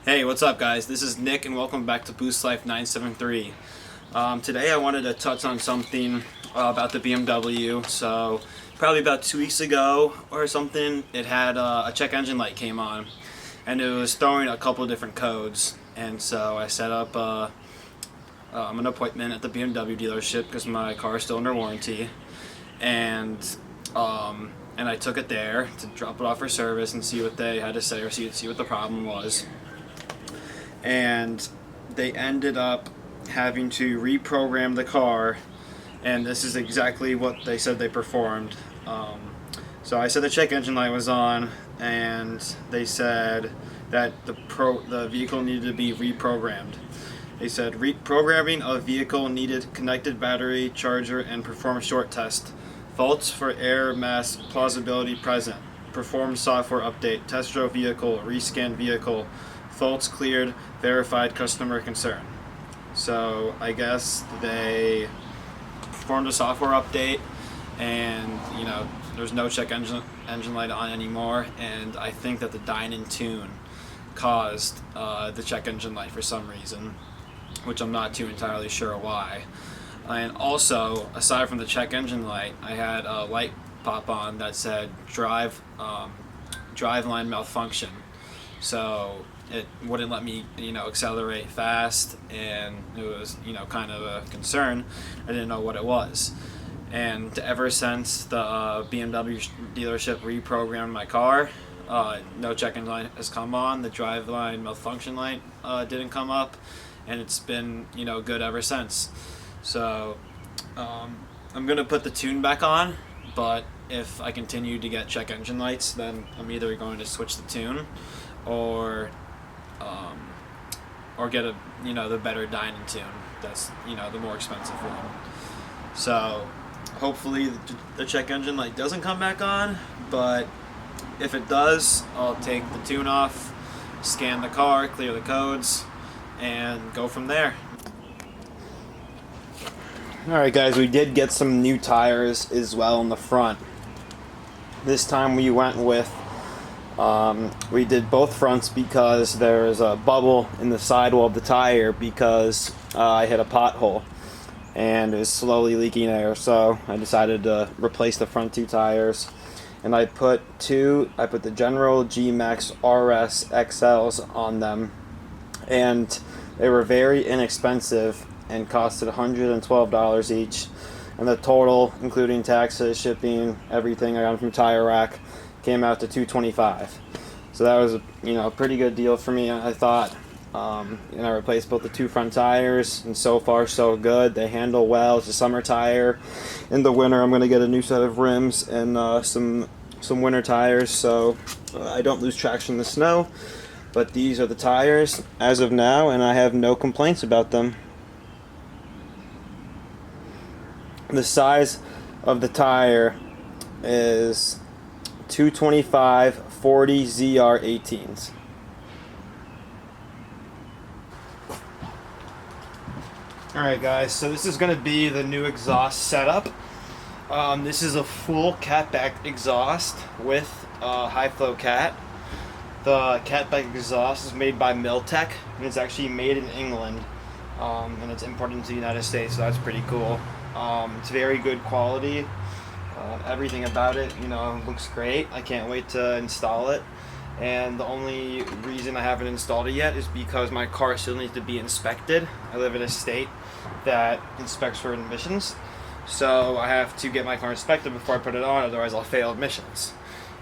Hey, what's up guys? This is Nick and welcome back to Boost Life 973. Today I wanted to touch on something about the BMW. So probably about 2 weeks ago or something, it had a check engine light came on and it was throwing a couple different codes. And so I set up an appointment at the BMW dealership because my car is still under warranty. And I took it there to drop it off for service and see what they had to say or see what the problem was. And they ended up having to reprogram the car, and this is exactly what they said they performed. So I said the check engine light was on, and they said that the vehicle needed to be reprogrammed. They said reprogramming of vehicle needed connected battery, charger, and perform short test. Faults for air mass plausibility present. Perform software update. Test drove vehicle. Rescan vehicle. Faults cleared. Verified customer concern. So I guess they performed a software update, and there's no check engine light on anymore. And I think that the dine in tune caused the check engine light for some reason, which I'm not too entirely sure why. And also, aside from the check engine light, I had a light pop on that said drive line malfunction. So it wouldn't let me, accelerate fast, and it was, kind of a concern. I didn't know what it was. And ever since the BMW dealership reprogrammed my car, no check engine light has come on. The drive line malfunction light didn't come up, and it's been, good ever since. So I'm gonna put the tune back on, but if I continue to get check engine lights, then I'm either going to switch the tune or get the better dine-in tune. That's the more expensive one. So hopefully the check engine light doesn't come back on, but if it does, I'll take the tune off, scan the car, clear the codes, and go from there. Alright guys, we did get some new tires as well in the front. This time we went with we did both fronts because there's a bubble in the sidewall of the tire because I hit a pothole and it was slowly leaking air, so I decided to replace the front two tires. And I put the General G-Max RS XLs on them, and they were very inexpensive and costed $112 each, and the total, including taxes, shipping, everything I got from Tire Rack, came out to $225. So that was a pretty good deal for me, I thought. I replaced both the two front tires, and so far so good. They handle well. It's a summer tire. In the winter, I'm going to get a new set of rims and some winter tires, so I don't lose traction in the snow. But these are the tires as of now, and I have no complaints about them. The size of the tire is 225 40 ZR18s. Alright guys, so this is going to be the new exhaust setup. This is a full catback exhaust with high flow cat. The catback exhaust is made by Miltech, and it's actually made in England, and it's imported into the United States, so that's pretty cool. It's very good quality. Everything about it, looks great. I can't wait to install it. And the only reason I haven't installed it yet is because my car still needs to be inspected. I live in a state that inspects for emissions, so I have to get my car inspected before I put it on, otherwise I'll fail emissions.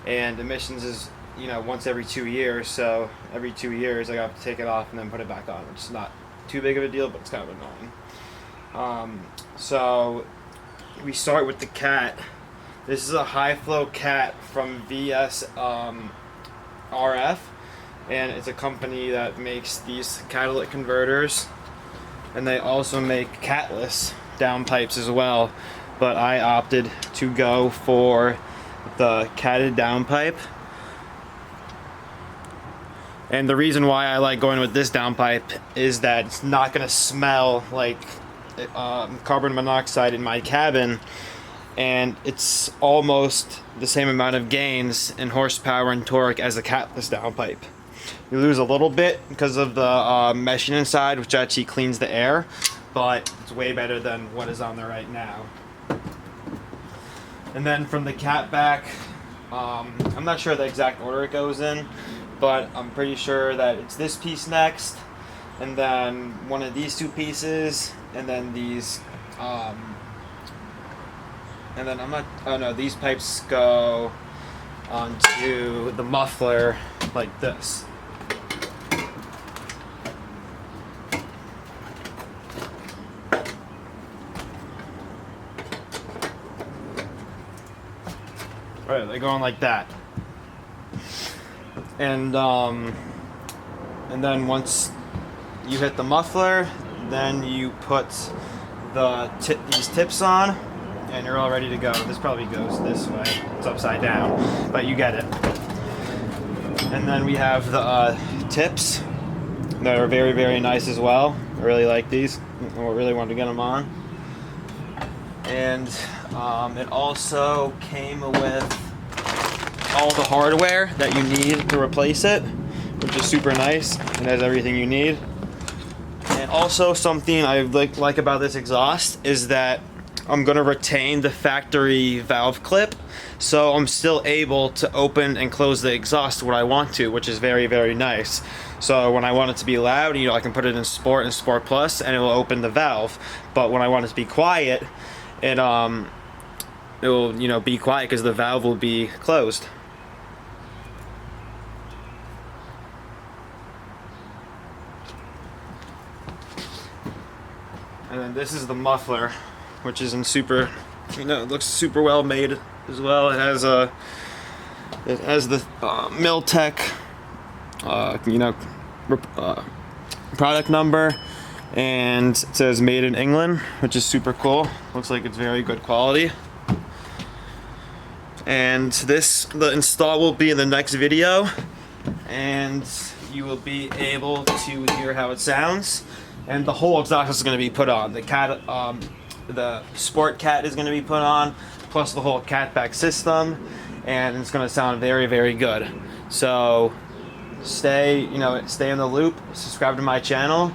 And emissions is once every 2 years, so every 2 years I have to take it off and then put it back on, which is not too big of a deal, but it's kind of annoying. So we start with the cat. This is a high flow cat from VS RF, and it's a company that makes these catalytic converters, and they also make catless downpipes as well, but I opted to go for the catted downpipe. And the reason why I like going with this downpipe is that it's not going to smell like carbon monoxide in my cabin, and it's almost the same amount of gains in horsepower and torque as a catless downpipe. You lose a little bit because of the meshing inside, which actually cleans the air, but it's way better than what is on there right now. And then from the cat back, I'm not sure the exact order it goes in, but I'm pretty sure that it's this piece next, and then one of these two pieces, and then these, and then these pipes go onto the muffler like this. Right, they're going like that. And then once you hit the muffler, then you put these tips on, and you're all ready to go. This probably goes this way. It's upside down, but you get it. And then we have the tips that are very, very nice as well. I really like these. I really wanted to get them on. And it also came with all the hardware that you need to replace it, which is super nice. It has everything you need. And also something I like about this exhaust is that I'm going to retain the factory valve clip, so I'm still able to open and close the exhaust when I want to, which is very, very nice. So when I want it to be loud, I can put it in Sport and Sport Plus, and it will open the valve. But when I want it to be quiet, it will be quiet because the valve will be closed. And then this is the muffler, which is in super, it looks super well made as well. It has the Miltech, product number, and it says made in England, which is super cool. Looks like it's very good quality. And the install will be in the next video, and you will be able to hear how it sounds. And the whole exhaust is going to be put on. The Sport Cat is going to be put on, plus the whole catback system, and it's going to sound very, very good. So stay in the loop. Subscribe to my channel,